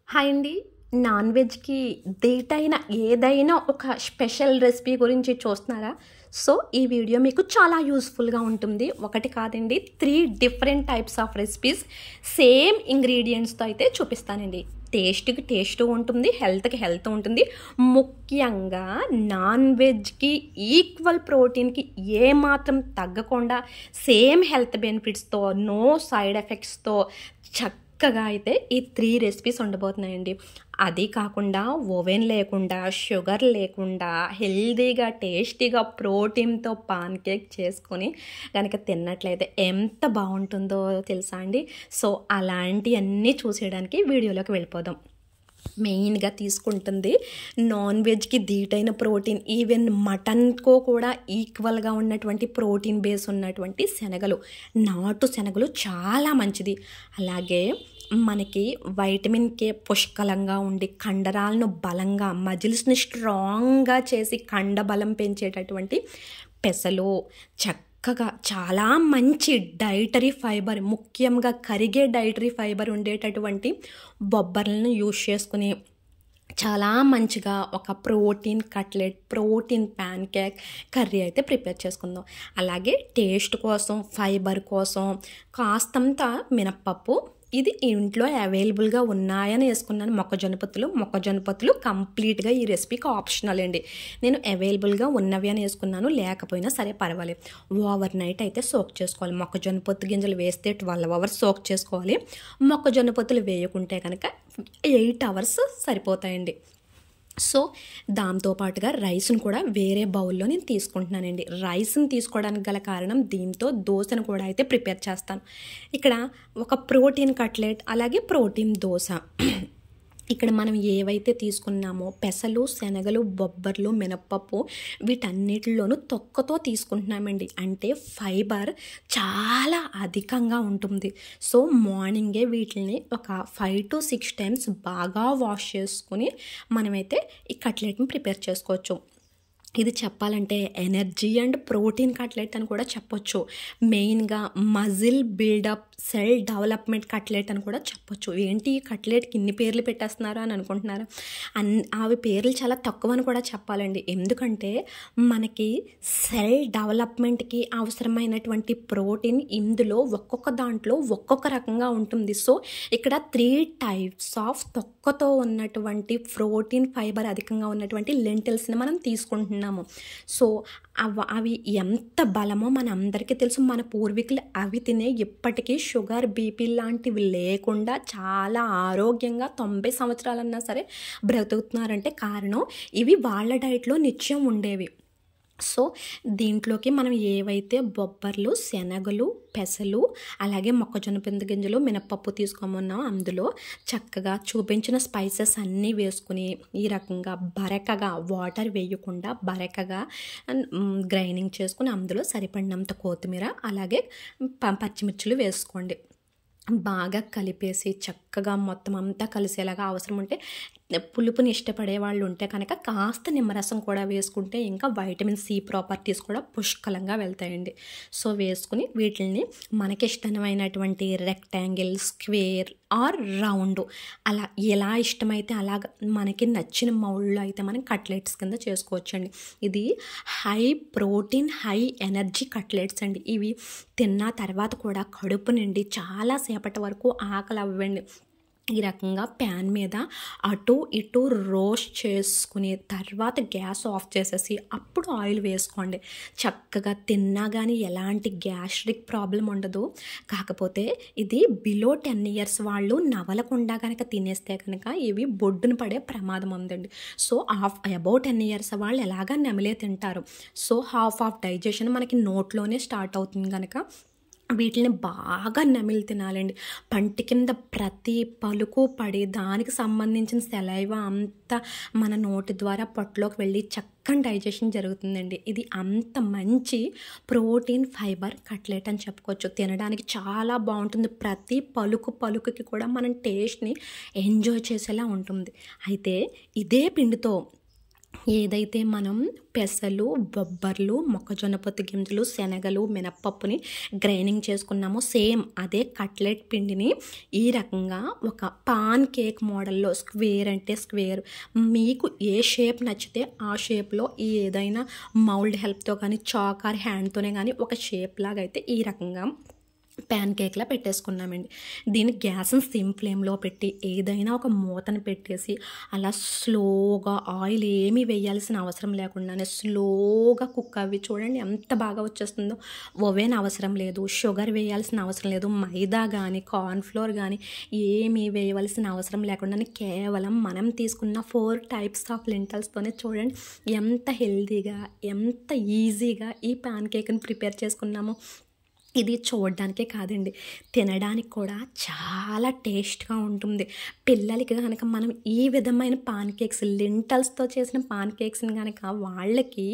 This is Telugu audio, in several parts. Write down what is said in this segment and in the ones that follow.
హాయ్ అండి. నాన్ వెజ్‌కి ఏదైనా ఒక స్పెషల్ రెసిపీ గురించి చూస్తున్నారా? సో, ఈ వీడియో మీకు చాలా యూజ్‌ఫుల్‌గా ఉంటుంది. ఒకటి కాదండి, 3 different types of recipes same ఇంగ్రీడియెంట్స్‌తో అయితే చూపిస్తానండి. టేస్ట్‌కి టేస్ట్ ఉంటుంది, హెల్త్‌కి హెల్త్ ఉంటుంది. ముఖ్యంగా నాన్ వెజ్‌కి ఈక్వల్ ప్రోటీన్‌కి ఏమాత్రం తగ్గకుండా సేమ్ హెల్త్ బెనిఫిట్స్‌తో, నో సైడ్ ఎఫెక్ట్స్‌తో చక్కగా అయితే ఈ 3 రెసిపీస్ ఉండబోతున్నాయండి. అది కాకుండా ఓవెన్ లేకుండా, షుగర్ లేకుండా, హెల్తీగా, టేస్టీగా ప్రోటీన్‌తో పాన్ కేక్ చేసుకొని గనక తిన్నట్లయితే ఎంత బావుంటుందో తెలుసా అండి? సో, అలాంటియన్నీ చూసేయడానికి వీడియోలోకి వెళ్ళిపోదాం. మెయిన్‌గా తీసుకుంటుంది నాన్ వెజ్‌కి ధీటైన ప్రోటీన్, ఈవెన్ మటన్‌కో కూడా ఈక్వల్‌గా ఉన్నటువంటి ప్రోటీన్ బేస్ ఉన్నటువంటి శనగలు. నాటు శనగలు చాలా మంచిది. అలాగే మనకి వైటమిన్ కే పుష్కలంగా ఉండి కండరాలను బలంగా, మజిల్స్‌ని స్ట్రాంగ్‌గా చేసి కండబలం పెంచేటటువంటి పెసలు, చక్కగా చాలా మంచి డైటరీ ఫైబర్, ముఖ్యంగా కరిగే డైటరీ ఫైబర్ ఉండేటటువంటి బొబ్బర్లను యూజ్ చేసుకుని చాలా మంచిగా ఒక protein cutlet, protein pan cake, curry అయితే ప్రిపేర్ చేసుకుందాం. అలాగే టేస్ట్ కోసం, ఫైబర్ కోసం కాస్తంత మినప్పప్పు, ఇది ఇంట్లో అవైలబుల్గా ఉన్నాయని వేసుకున్నాను. మొక్కజొన్న పొత్తులు కంప్లీట్గా ఈ రెసిపీకి ఆప్షనల్ అండి. నేను అవైలబుల్గా ఉన్నవి అని వేసుకున్నాను, లేకపోయినా సరే పర్వాలేదు. ఓవర్ నైట్ అయితే సోక్ చేసుకోవాలి. మొక్కజొన్న పొత్తు గింజలు వేస్తే 12 అవర్స్ సోక్ చేసుకోవాలి. మొక్కజొన్న పొత్తులు వేయకుంటే కనుక 8 అవర్స్ సరిపోతాయండి. సో, దాంతో పాటుగా రైస్‌ని కూడా వేరే బౌల్‌లో నేను తీసుకుంటున్నానండి. రైస్‌ని తీసుకోవడానికి గల కారణం, దీంతో దోసను కూడా అయితే ప్రిపేర్ చేస్తాను. ఇక్కడ ఒక ప్రోటీన్ కట్లెట్, అలాగే ప్రోటీన్ దోస. ఇక్కడ మనం ఏవైతే తీసుకున్నామో పెసలు, శనగలు, బొబ్బర్లు, మినప్పప్పు, వీటన్నిటిలోనూ తొక్కతో తీసుకుంటున్నామండి. అంటే ఫైబర్ చాలా అధికంగా ఉంటుంది. సో, మార్నింగే వీటిని ఒక 5-6 టైమ్స్ బాగా వాష్ చేసుకుని మనమైతే ఈ కట్లెట్ని ప్రిపేర్ చేసుకోవచ్చు. ఇది చెప్పాలంటే ఎనర్జీ అండ్ ప్రోటీన్ కట్లెట్ అని కూడా చెప్పొచ్చు. మెయిన్‌గా muscle buildup, cell development cutlet అని కూడా చెప్పొచ్చు. ఏంటి ఈ కట్లెట్‌కి ఇన్ని పేర్లు పెట్టేస్తున్నారా అని అనుకుంటున్నారా? అవి పేర్లు చాలా తక్కువ అని కూడా చెప్పాలండి. ఎందుకంటే మనకి సెల్ డెవలప్మెంట్‌కి అవసరమైనటువంటి ప్రోటీన్ ఇందులో ఒక్కొక్క దాంట్లో ఒక్కొక్క రకంగా ఉంటుంది. సో, ఇక్కడ 3 టైప్స్ ఆఫ్ తొక్కతో ఉన్నటువంటి ప్రోటీన్, ఫైబర్ అధికంగా ఉన్నటువంటి లెంటిల్స్‌ని మనం తీసుకుంటున్నాము. సో, అవి ఎంత బలమో మనందరికీ తెలుసు. మన పూర్వీకులు అవి తినే ఇప్పటికీ షుగర్, బీపీ లాంటివి లేకుండా చాలా ఆరోగ్యంగా 90 సంవత్సరాలన్నా సరే బ్రతుకుతున్నారంటే కారణం ఇవి వాళ్ళ డైట్‌లో నిత్యం ఉండేవి. సో, దీంట్లోకి మనం ఏవైతే బొబ్బర్లు, శనగలు, పెసలు, అలాగే మొక్కజొన్న పిండి గింజలు, మినప్పప్పు తీసుకోమన్నామో అందులో చక్కగా చూపించిన స్పైసెస్ అన్నీ వేసుకుని ఈ రకంగా బరకగా, వాటర్ వేయకుండా బరకగా గ్రైండింగ్ చేసుకుని అందులో సరిపడినంత కొత్తిమీర, అలాగే పచ్చిమిర్చులు వేసుకోండి. బాగా కలిపేసి చక్కగా మొత్తం అంతా కలిసేలాగా, అవసరం ఉంటే పులుపుని ఇష్టపడే వాళ్ళు ఉంటే కనుక కాస్త నిమ్మరసం కూడా వేసుకుంటే ఇంకా వైటమిన్ సి ప్రాపర్టీస్ కూడా పుష్కలంగా వెళ్తాయండి. సో, వేసుకుని వీటిని మనకిష్టమైనటువంటి రెక్టాంగిల్, స్క్వేర్ ఆర్ రౌండ్, అలా ఎలా ఇష్టమైతే అలాగ మనకి నచ్చిన మౌల్డ్లో అయితే మనం కట్లెట్స్ కింద చేసుకోవచ్చండి. ఇది high protein, high energy cutlets అండి. ఇవి తిన్న తర్వాత కూడా కడుపు నిండి చాలా సేపటి వరకు ఆకలి అవ్వండి. ఈ రకంగా ప్యాన్ మీద అటు ఇటు రోస్ట్ చేసుకుని తర్వాత గ్యాస్ ఆఫ్ చేసేసి అప్పుడు ఆయిల్ వేసుకోండి. చక్కగా తిన్నా కానీ ఎలాంటి గ్యాస్ట్రిక్ ప్రాబ్లం ఉండదు. కాకపోతే ఇది బిలో 10 ఇయర్స్ వాళ్ళు నవలకుండా కనుక తినేస్తే కనుక ఇవి బొడ్డున పడే ప్రమాదం ఉందండి. సో, అబౌవ్ 10 ఇయర్స్ వాళ్ళు ఎలాగా నమిలే తింటారు. సో, హాఫ్ ఆఫ్ డైజెషన్ మనకి నోట్లోనే స్టార్ట్ అవుతుంది కనుక వీటిని బాగా నమిలి తినాలండి. పంటి కింద ప్రతి పలుకు పడి దానికి సంబంధించిన సలైవా అంతా మన నోటి ద్వారా పొట్టలోకి వెళ్ళి చక్కని డైజెషన్ జరుగుతుందండి. ఇది అంత మంచి ప్రోటీన్, ఫైబర్ కట్లెట్ అని చెప్పుకోవచ్చు. తినడానికి చాలా బాగుంటుంది. ప్రతి పలుకుకి కూడా మనం టేస్ట్ని ఎంజాయ్ చేసేలా ఉంటుంది. అయితే ఇదే పిండితో ఏదైతే మనం పెసలు, బొబ్బర్లు, మొక్కజొన్న పొత్తు గింజలు, శనగలు, మినప్పప్పుని గ్రైండింగ్ చేసుకున్నామో సేమ్ అదే కట్లెట్ పిండిని ఈ రకంగా ఒక పాన్ కేక్ మోడల్లో స్క్వేర్ అంటే స్క్వేర్ మీకు ఏ షేప్ నచ్చితే ఆ షేప్లో ఏదైనా మౌల్డ్ హెల్ప్తో కానీ చాక్ ఆర్ హ్యాండ్తోనే కానీ ఒక షేప్ లాగా అయితే ఈ రకంగా ప్యాన్ కేక్లా పెట్టేసుకున్నామండి. దీన్ని గ్యాస్ని సిమ్ ఫ్లేమ్లో పెట్టి ఏదైనా ఒక మూతను పెట్టేసి అలా స్లోగా ఆయిల్ ఏమీ వేయాల్సిన అవసరం లేకుండానే స్లోగా కుక్ అవి చూడండి ఎంత బాగా వచ్చేస్తుందో. ఓవెన్ అవసరం లేదు, షుగర్ వేయాల్సిన అవసరం లేదు, మైదా కానీ కార్న్ఫ్లోర్ కానీ ఏమీ వేయవలసిన అవసరం లేకుండానే కేవలం మనం తీసుకున్న 4 టైప్స్ ఆఫ్ లెంటల్స్తోనే చూడండి ఎంత హెల్తీగా ఎంత ఈజీగా ఈ ప్యాన్ కేక్ని ప్రిపేర్ చేసుకున్నాము. ఇది చూడడానికే కాదండి, తినడానికి కూడా చాలా టేస్ట్గా ఉంటుంది. పిల్లలకి కనుక మనం ఈ విధమైన పాన్ కేక్స్ లెంటల్స్తో చేసిన పాన్ కేక్స్ని కనుక వాళ్ళకి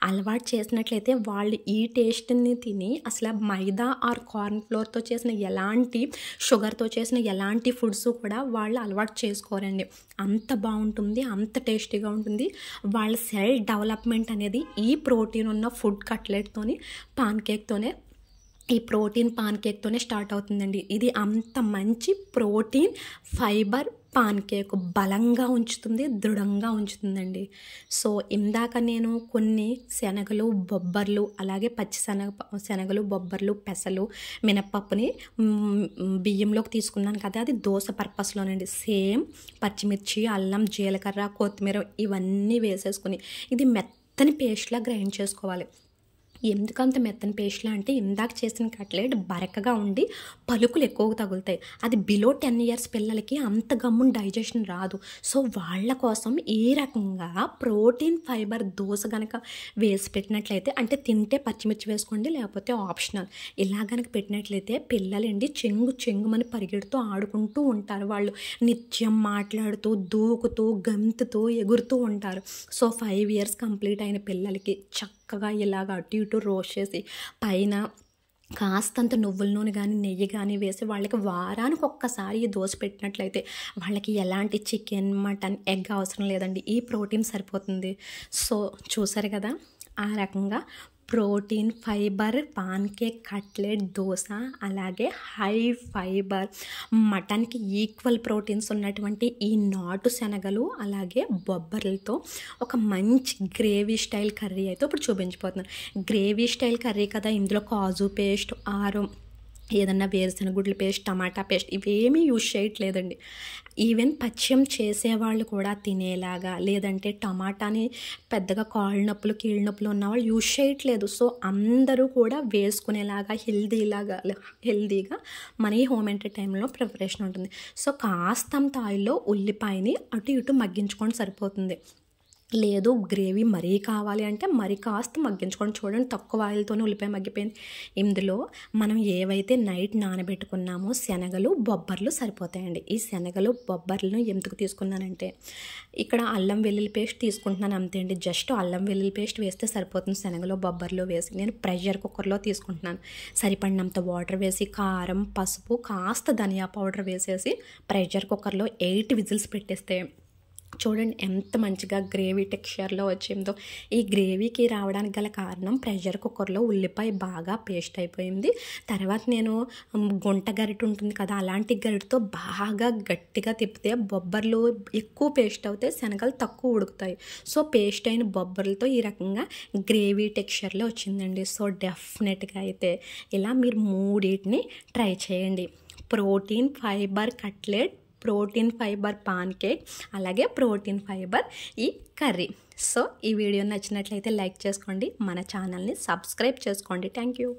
అలవాటు చేసినట్లయితే వాళ్ళు ఈ టేస్ట్ని తిని అసలు మైదా ఆర్ కార్న్ఫ్లోర్తో చేసిన ఎలాంటి షుగర్తో చేసిన ఎలాంటి ఫుడ్స్ కూడా వాళ్ళు అలవాటు చేసుకోరండి. అంత బాగుంటుంది, అంత టేస్టీగా ఉంటుంది. వాళ్ళ సెల్ డెవలప్మెంట్ అనేది ఈ ప్రోటీన్ ఉన్న ఫుడ్ కట్లెట్తోని పాన్ కేక్తోనే ఈ ప్రోటీన్ పాన్ కేక్తోనే స్టార్ట్ అవుతుందండి. ఇది అంత మంచి ప్రోటీన్ ఫైబర్ పాన్ కేక్ బలంగా ఉంచుతుంది, దృఢంగా ఉంచుతుందండి. సో ఇందాక నేను కొన్ని శనగలు, బొబ్బర్లు, అలాగే పచ్చి శనగలు, బొబ్బర్లు, పెసలు, మినప్పప్పుని బియ్యంలోకి తీసుకున్నాను కదా, అది దోశ పర్పస్లోనండి. సేమ్ పచ్చిమిర్చి, అల్లం, జీలకర్ర, కొత్తిమీర ఇవన్నీ వేసేసుకుని ఇది మెత్తని పేస్ట్లా గ్రైండ్ చేసుకోవాలి. ఎందుకంత మెత్తని పేస్ట్లా అంటే ఇందాక చేసిన కట్లెట్ బరకగా ఉండి పలుకులు ఎక్కువగా తగులుతాయి. అది బిలో 10 ఇయర్స్ పిల్లలకి అంత గమ్మున డైజెషన్ రాదు. సో వాళ్ళ కోసం ఈ రకంగా ప్రోటీన్ ఫైబర్ దోశ కనుక వేసి పెట్టినట్లయితే, అంటే తింటే పచ్చిమిర్చి వేసుకోండి లేకపోతే ఆప్షనల్, ఇలా కనుక పెట్టినట్లయితే పిల్లలండి చెంగుమని పరిగెడుతూ ఆడుకుంటూ ఉంటారు. వాళ్ళు నిత్యం మాట్లాడుతూ దూకుతూ గంతుతూ ఎగురుతూ ఉంటారు. సో 5 ఇయర్స్ కంప్లీట్ అయిన పిల్లలకి చక్కగా ఇలాగ అటు ఇటు రోస్ట్ చేసి పైన కాస్తంత నువ్వుల నూనె కానీ నెయ్యి కానీ వేసి వాళ్ళకి వారానికి ఒక్కసారి ఈ దోశ పెట్టినట్లయితే వాళ్ళకి ఎలాంటి చికెన్, మటన్, ఎగ్ అవసరం లేదండి. ఈ ప్రోటీన్ సరిపోతుంది. సో చూసారు కదా, ఆ రకంగా protein fibre pan cake, cutlet, dosa, అలాగే హై ఫైబర్ మటన్కి ఈక్వల్ ప్రోటీన్స్ ఉన్నటువంటి ఈ నాటు శనగలు అలాగే బొబ్బర్లతో ఒక మంచి గ్రేవీ స్టైల్ కర్రీ అయితే ఇప్పుడు చూపించిపోతున్నాను. గ్రేవీ స్టైల్ కర్రీ కదా, ఇందులో కాజు పేస్ట్ ఆరు ఏదన్నా వేరుశనగుడ్ల పేస్ట్, టమాటా పేస్ట్ ఇవేమీ యూజ్ చేయట్లేదండి. ఈవెన్ పచ్చియం చేసేవాళ్ళు కూడా తినేలాగా, లేదంటే టమాటాని పెద్దగా కాళ్ళ నొప్పులు కీళ్ళ నొప్పులు ఉన్నవాళ్ళు యూజ్ చేయట్లేదు. సో అందరూ కూడా వేసుకునేలాగా హెల్దీగా మన ఈ హోమ్ ఎంటర్టైన్మెంట్లో ప్రిపరేషన్ ఉంటుంది. సో కాస్తంత ఆయిల్లో ఉల్లిపాయని అటు ఇటు మగ్గించుకొని సరిపోతుంది. లేదు గ్రేవీ మరీ కావాలి అంటే మరి కాస్త మగ్గించుకొని చూడండి, తక్కువ ఆయిల్తోనే ఉల్లిపాయ మగ్గిపోయింది. ఇందులో మనం ఏవైతే నైట్ నానబెట్టుకున్నామో శనగలు, బొబ్బర్లు సరిపోతాయండి. ఈ శనగలు, బొబ్బర్లను ఎందుకు తీసుకున్నానంటే ఇక్కడ అల్లం వెల్లుల్లి పేస్ట్ తీసుకుంటున్నాను అంతే అండి. జస్ట్ అల్లం వెల్లుల్లి పేస్ట్ వేస్తే సరిపోతుంది శనగలు, బొబ్బర్లు వేసి. నేను ప్రెషర్ కుక్కర్లో తీసుకుంటున్నాను. సరిపడినంత వాటర్ వేసి కారం, పసుపు, కాస్త ధనియా పౌడర్ వేసేసి ప్రెషర్ కుక్కర్లో 8 విజిల్స్ పెట్టేస్తే చూడండి ఎంత మంచిగా గ్రేవీ టెక్స్చర్లో వచ్చిందో. ఈ గ్రేవీకి రావడానికి గల కారణం ప్రెషర్ కుక్కర్లో ఉల్లిపాయ బాగా పేస్ట్ అయిపోయింది. తర్వాత నేను గుంట గరిటె ఉంటుంది కదా, అలాంటి గరిటెతో బాగా గట్టిగా తిప్పితే బొబ్బర్లు ఎక్కువ పేస్ట్ అవుతాయి, శనగలు తక్కువ ఉడుకుతాయి. సో పేస్ట్ అయిన బొబ్బర్లతో ఈ రకంగా గ్రేవీ టెక్స్చర్లో వచ్చిందండి. సో డెఫినెట్గా అయితే ఇలా మీరు 3 ట్రై చేయండి. Protein fibre cutlet, protein fibre pan cake, అలాగే ప్రోటీన్ ఫైబర్ ఈ కర్రీ. సో ఈ వీడియో నచ్చినట్లయితే లైక్ చేసుకోండి, మన ఛానల్ని సబ్స్క్రైబ్ చేసుకోండి. Thank you.